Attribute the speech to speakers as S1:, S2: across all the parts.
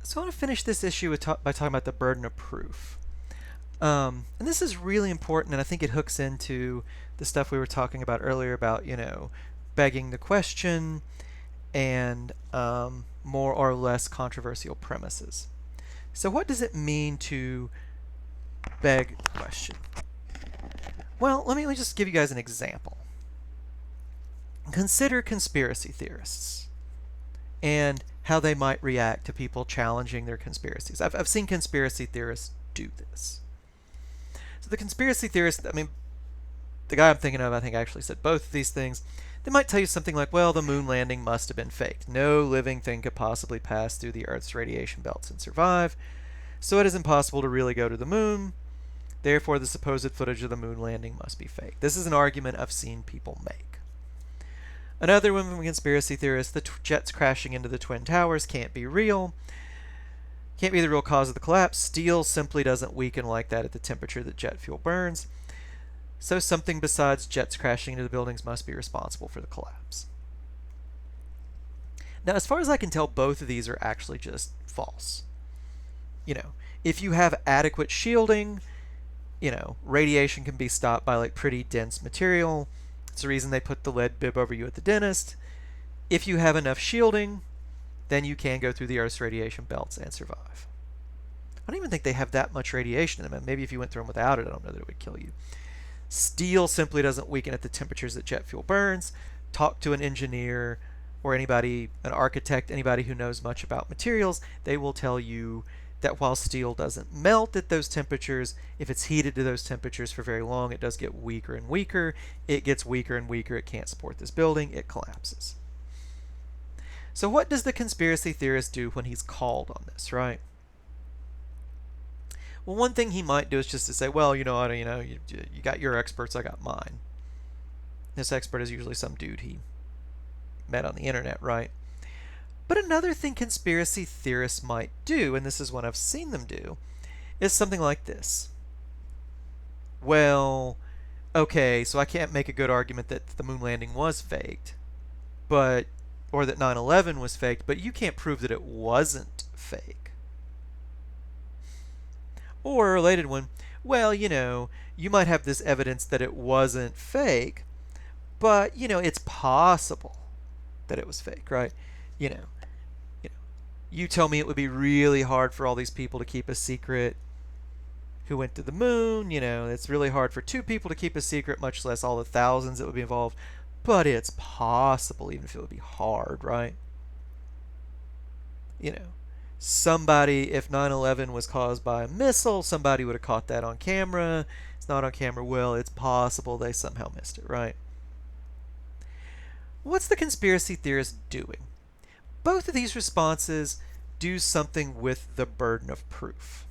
S1: So I want to finish this issue by talking about the burden of proof. And this is really important, and I think it hooks into the stuff we were talking about earlier about, begging the question and more or less controversial premises. So what does it mean to beg the question? Well, let me just give you guys an example. Consider conspiracy theorists and how they might react to people challenging their conspiracies. I've seen conspiracy theorists do this. So the conspiracy theorists, the guy I'm thinking of, I think actually said both of these things. They might tell you something like, well, the moon landing must have been faked. No living thing could possibly pass through the Earth's radiation belts and survive, so it is impossible to really go to the moon. Therefore, the supposed footage of the moon landing must be fake. This is an argument I've seen people make. Another one from a conspiracy theorist, the jets crashing into the Twin Towers can't be real. Can't be the real cause of the collapse. Steel simply doesn't weaken like that at the temperature that jet fuel burns. So something besides jets crashing into the buildings must be responsible for the collapse. Now, as far as I can tell, both of these are actually just false. If you have adequate shielding, radiation can be stopped by pretty dense material. It's the reason they put the lead bib over you at the dentist. If you have enough shielding, then you can go through the Earth's radiation belts and survive. I don't even think they have that much radiation in them. Maybe if you went through them without it, I don't know that it would kill you. Steel simply doesn't weaken at the temperatures that jet fuel burns. Talk to an engineer or anybody, an architect, anybody who knows much about materials. They will tell you that while steel doesn't melt at those temperatures, if it's heated to those temperatures for very long, it does get weaker and weaker. It gets weaker and weaker. It can't support this building. It collapses. So what does the conspiracy theorist do when he's called on this, right? Well, one thing he might do is just to say, well, you got your experts, I got mine. This expert is usually some dude he met on the internet, right? But another thing conspiracy theorists might do, and this is what I've seen them do, is something like this. Well, okay, so I can't make a good argument that the moon landing was faked, or that 9/11 was faked, but you can't prove that it wasn't fake. Or a related one, well, you might have this evidence that it wasn't fake, but, it's possible that it was fake, right? You know, you tell me it would be really hard for all these people to keep a secret who went to the moon. It's really hard for two people to keep a secret, much less all the thousands that would be involved. But it's possible, even if it would be hard, right? Somebody, if 9/11 was caused by a missile, somebody would have caught that on camera. It's not on camera. Well, it's possible they somehow missed it, right? What's the conspiracy theorist doing? Both of these responses do something with the burden of proof.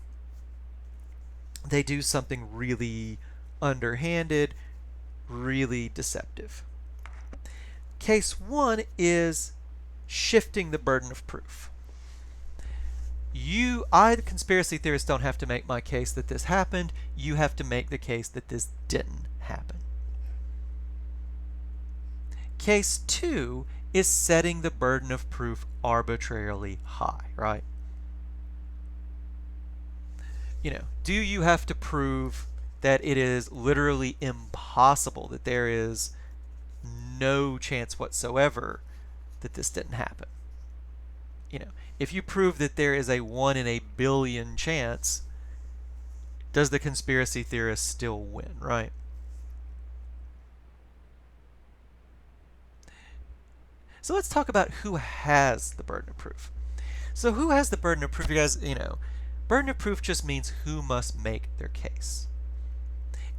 S1: They do something really underhanded, really deceptive. Case one is shifting the burden of proof. The conspiracy theorist, don't have to make my case that this happened. You have to make the case that this didn't happen. Case two is setting the burden of proof arbitrarily high, right? Do you have to prove that it is literally impossible, that there is no chance whatsoever that this didn't happen? If you prove that there is a 1 in a billion chance, does the conspiracy theorist still win, right? So let's talk about who has the burden of proof. So who has the burden of proof? You guys, burden of proof just means who must make their case.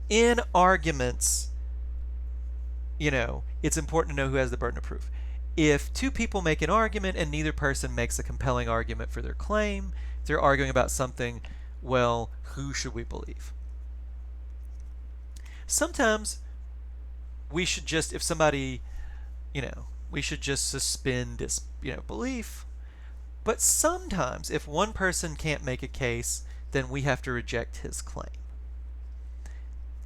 S1: In arguments, it's important to know who has the burden of proof. If two people make an argument and neither person makes a compelling argument for their claim, if they're arguing about something, well, who should we believe? Sometimes we should just, if somebody, we should just suspend belief. But sometimes, if one person can't make a case, then we have to reject his claim.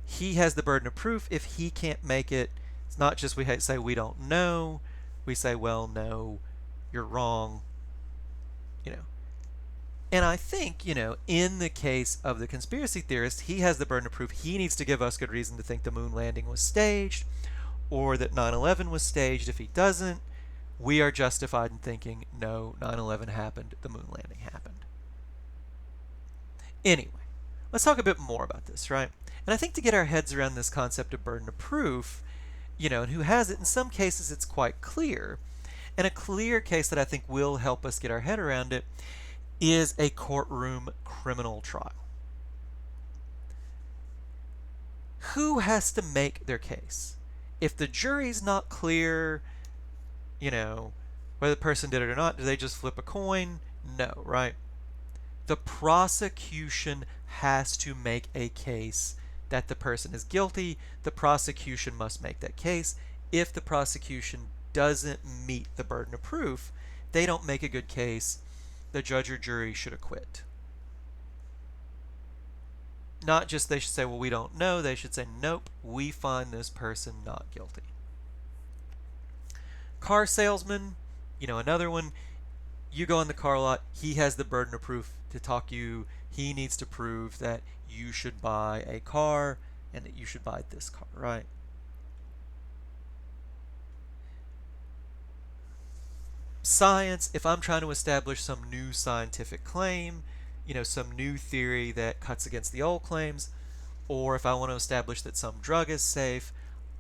S1: He has the burden of proof. If he can't make it, it's not just we say we don't know. We say, well, no, you're wrong. And I think, in the case of the conspiracy theorist, he has the burden of proof. He needs to give us good reason to think the moon landing was staged or that 9/11 was staged. If he doesn't, we are justified in thinking, no, 9/11 happened, the moon landing happened. Anyway, let's talk a bit more about this, right? And I think to get our heads around this concept of burden of proof, and who has it, in some cases it's quite clear. And a clear case that I think will help us get our head around it is a courtroom criminal trial. Who has to make their case? If the jury's not clear, whether the person did it or not, do they just flip a coin? No, right? The prosecution has to make a case that the person is guilty. The prosecution must make that case. If the prosecution doesn't meet the burden of proof, they don't make a good case. The judge or jury should acquit. Not just they should say, well, we don't know. They should say, nope, we find this person not guilty. Car salesman, another one. You go in the car lot, he has the burden of proof to talk you. He needs to prove that you should buy a car and that you should buy this car, right? Science, if I'm trying to establish some new scientific claim, some new theory that cuts against the old claims, or if I want to establish that some drug is safe,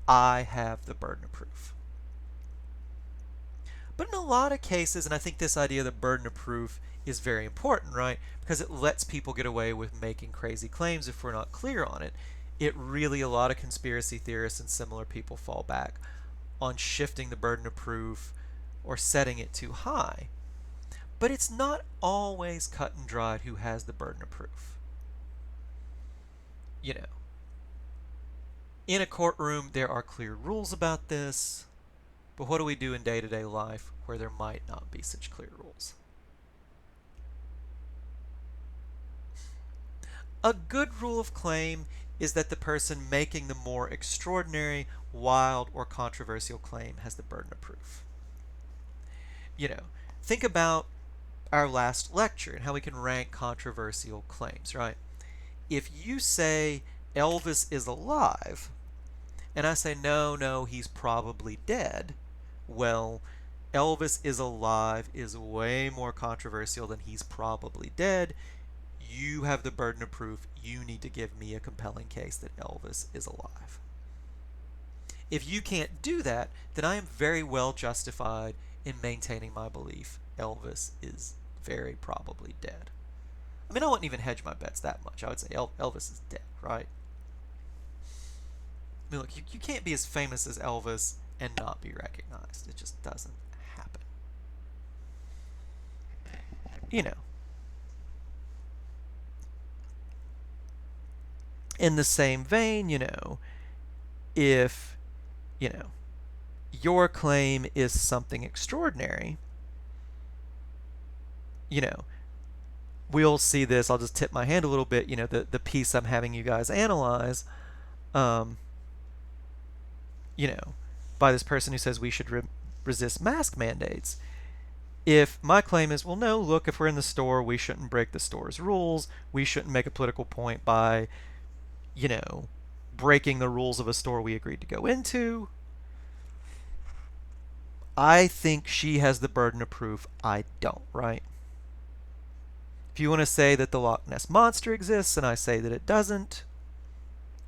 S1: I have the burden of proof. But in a lot of cases, and I think this idea of the burden of proof is very important, right? Because it lets people get away with making crazy claims if we're not clear on it. A lot of conspiracy theorists and similar people fall back on shifting the burden of proof or setting it too high. But it's not always cut and dried who has the burden of proof. In a courtroom, there are clear rules about this. But what do we do in day-to-day life where there might not be such clear rules? A good rule of claim is that the person making the more extraordinary, wild, or controversial claim has the burden of proof. Think about our last lecture and how we can rank controversial claims, right? If you say Elvis is alive, and I say, no, he's probably dead, well, Elvis is alive is way more controversial than he's probably dead. You have the burden of proof. You need to give me a compelling case that Elvis is alive. If you can't do that, then I am very well justified in maintaining my belief Elvis is very probably dead. I mean, I wouldn't even hedge my bets that much. I would say Elvis is dead, right? I mean, look, you can't be as famous as Elvis and not be recognized. It just doesn't happen. In the same vein, if, your claim is something extraordinary, we'll see this. I'll just tip my hand a little bit. The piece I'm having you guys analyze, by this person who says we should resist mask mandates. If my claim is, well, no, look, if we're in the store, we shouldn't break the store's rules. We shouldn't make a political point by, breaking the rules of a store we agreed to go into. I think she has the burden of proof. I don't, right? If you want to say that the Loch Ness Monster exists and I say that it doesn't,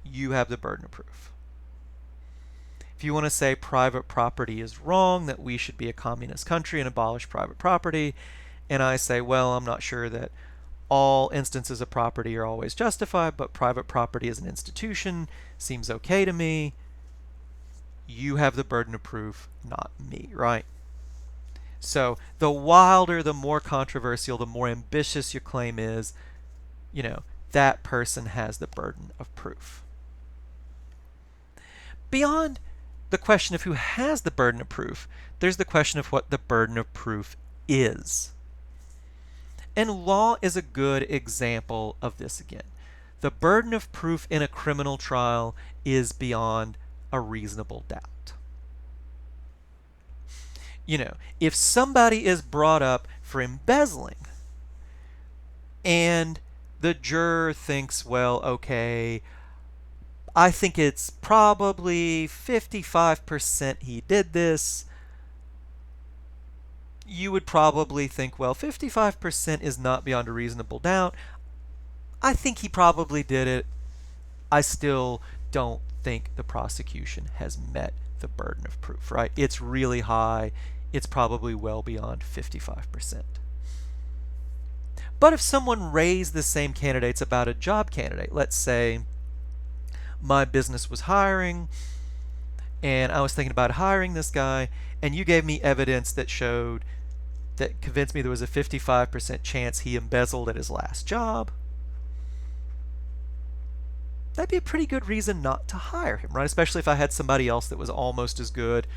S1: you have the burden of proof. If you want to say private property is wrong, that we should be a communist country and abolish private property, and I say, well, I'm not sure that all instances of property are always justified, but private property as an institution seems okay to me, you have the burden of proof, not me, right? So the wilder, the more controversial, the more ambitious your claim is, that person has the burden of proof. Beyond the question of who has the burden of proof, there's the question of what the burden of proof is. And law is a good example of this again. The burden of proof in a criminal trial is beyond a reasonable doubt. If somebody is brought up for embezzling, And the juror thinks, well, okay, I think it's probably 55% he did this. You would probably think, well, 55% is not beyond a reasonable doubt. I think he probably did it. I still don't think the prosecution has met the burden of proof, right? It's really high. It's probably well beyond 55%. But if someone raised the same candidates about a job candidate, let's say my business was hiring and I was thinking about hiring this guy, and you gave me evidence that showed, that convinced me there was a 55% chance he embezzled at his last job, that'd be a pretty good reason not to hire him, right? Especially if I had somebody else that was almost as good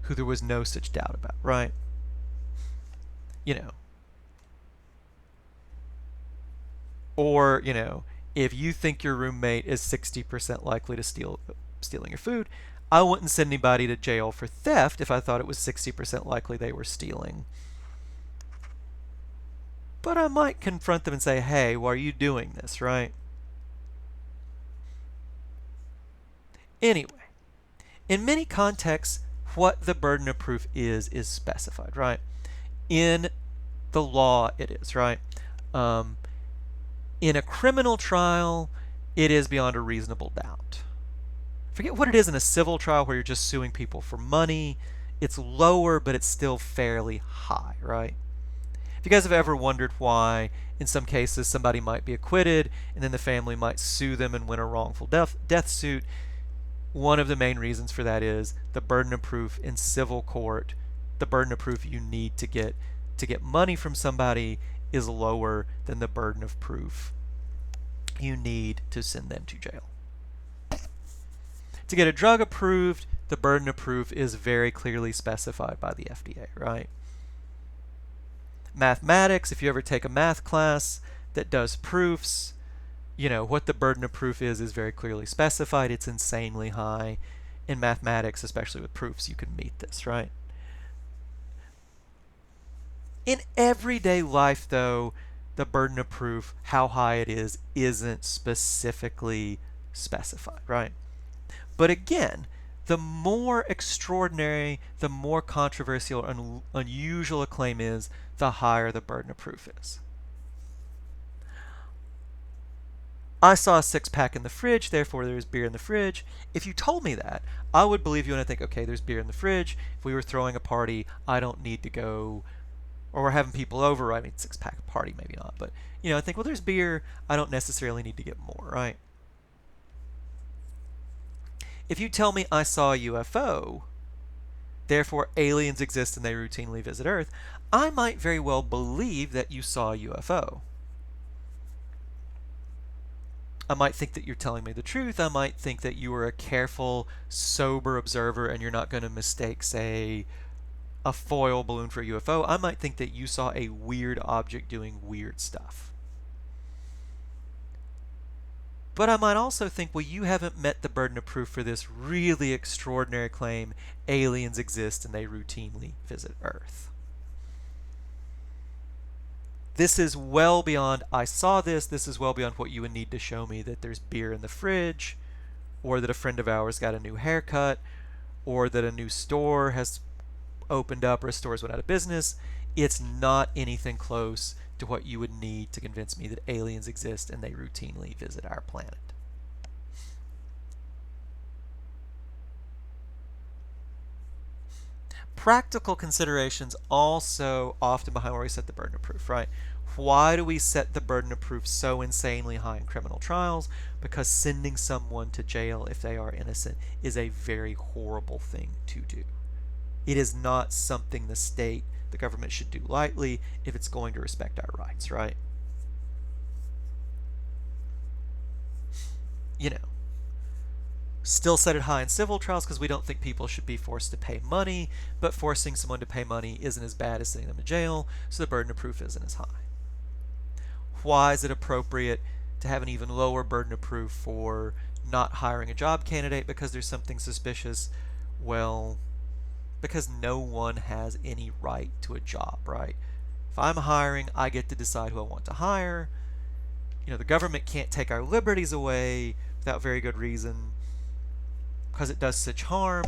S1: who there was no such doubt about, right? You know. Or, if you think your roommate is 60% likely to stealing your food, I wouldn't send anybody to jail for theft if I thought it was 60% likely they were stealing. But I might confront them and say, hey, why are you doing this, right? Anyway, in many contexts, what the burden of proof is specified, right? In the law, it is, right? In a criminal trial, it is beyond a reasonable doubt. Forget what it is in a civil trial where you're just suing people for money. It's lower, but it's still fairly high, right? If you guys have ever wondered why, in some cases, somebody might be acquitted and then the family might sue them and win a wrongful death suit, one of the main reasons for that is the burden of proof in civil court. The burden of proof you need to get money from somebody is lower than the burden of proof you need to send them to jail. To get a drug approved, the burden of proof is very clearly specified by the FDA, right? Mathematics, if you ever take a math class that does proofs, what the burden of proof is very clearly specified. It's insanely high. In mathematics, especially with proofs, you can meet this, right? In everyday life, though, the burden of proof, how high it is, isn't specifically specified, right? But again, the more extraordinary, the more controversial or unusual a claim is, the higher the burden of proof is. I saw a six-pack in the fridge, therefore there's beer in the fridge. If you told me that, I would believe you and I think, okay, there's beer in the fridge. If we were throwing a party, I don't need to go, or we're having people over, I mean, six-pack party, maybe not, but, I think, well, there's beer, I don't necessarily need to get more, right? If you tell me I saw a UFO, therefore aliens exist and they routinely visit Earth, I might very well believe that you saw a UFO. I might think that you're telling me the truth. I might think that you are a careful, sober observer and you're not going to mistake, say, a foil balloon for a UFO. I might think that you saw a weird object doing weird stuff. But I might also think, well, you haven't met the burden of proof for this really extraordinary claim, aliens exist and they routinely visit Earth. This is well beyond, I saw this. This is well beyond what you would need to show me that there's beer in the fridge, or that a friend of ours got a new haircut, or that a new store has opened up or a store's went out of business. It's not anything close to what you would need to convince me that aliens exist and they routinely visit our planet. Practical considerations also often behind where we set the burden of proof, right? Why do we set the burden of proof so insanely high in criminal trials? Because sending someone to jail if they are innocent is a very horrible thing to do. It is not something the government should do lightly if it's going to respect our rights, right? Still set it high in civil trials because we don't think people should be forced to pay money, but forcing someone to pay money isn't as bad as sending them to jail, so the burden of proof isn't as high. Why is it appropriate to have an even lower burden of proof for not hiring a job candidate because there's something suspicious? Well, because no one has any right to a job, right? If I'm hiring, I get to decide who I want to hire. The government can't take our liberties away without very good reason because it does such harm.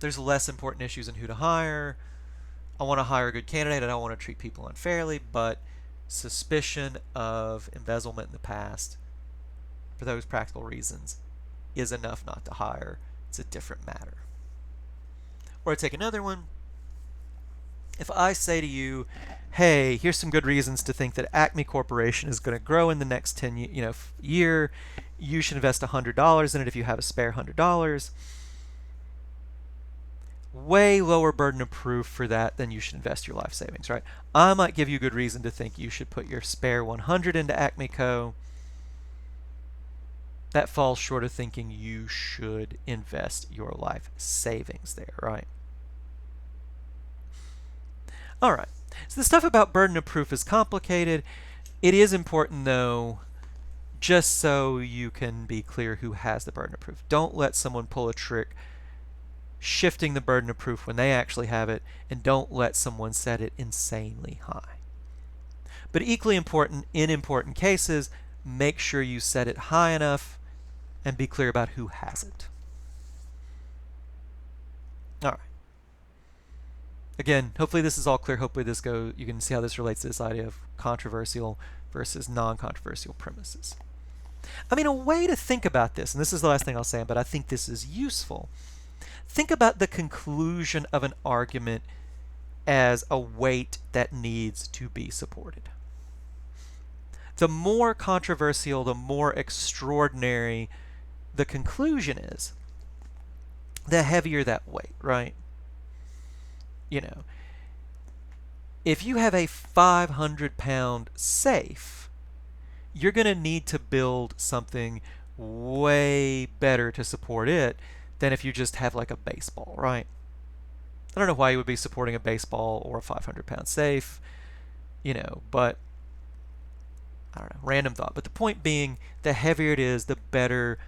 S1: There's less important issues in who to hire. I want to hire a good candidate. I don't want to treat people unfairly, but suspicion of embezzlement in the past, for those practical reasons, is enough not to hire. It's a different matter. Or I take another one. If I say to you, hey, here's some good reasons to think that Acme Corporation is going to grow in the next 10 year, you should invest $100 in it if you have a spare $100. Way lower burden of proof for that than you should invest your life savings, right? I might give you good reason to think you should put your spare 100 into Acme Co. That falls short of thinking you should invest your life savings there, right? All right. So the stuff about burden of proof is complicated. It is important, though, just so you can be clear who has the burden of proof. Don't let someone pull a trick shifting the burden of proof when they actually have it, and don't let someone set it insanely high. But equally important, in important cases, make sure you set it high enough and be clear about who has it. All right. Again, hopefully this is all clear. Hopefully you can see how this relates to this idea of controversial versus non-controversial premises. I mean, a way to think about this, and this is the last thing I'll say, but I think this is useful. Think about the conclusion of an argument as a weight that needs to be supported. The more controversial, the more extraordinary the conclusion is, the heavier that weight, right? If you have a 500-pound safe, you're going to need to build something way better to support it than if you just have like a baseball, right? I don't know why you would be supporting a baseball or a 500-pound safe, but I don't know, random thought. But the point being, the heavier it is, the better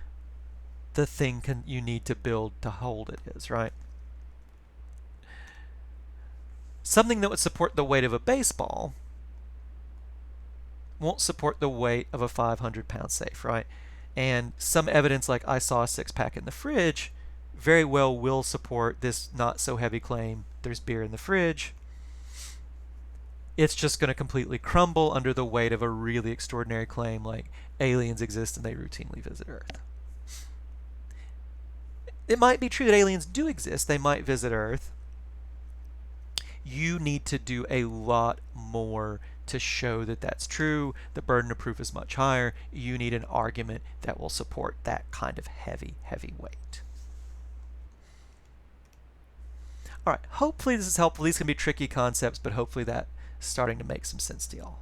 S1: the thing you need to build to hold it is, right? Something that would support the weight of a baseball won't support the weight of a 500-pound safe, right? And some evidence, like I saw a 6-pack in the fridge, very well will support this not so heavy claim, there's beer in the fridge. It's just going to completely crumble under the weight of a really extraordinary claim like aliens exist and they routinely visit Earth. It might be true that aliens do exist, they might visit Earth. You need to do a lot more to show that that's true. The burden of proof is much higher. You need an argument that will support that kind of heavy weight. All right, hopefully this is helpful. These can be tricky concepts, but hopefully that's starting to make some sense to y'all.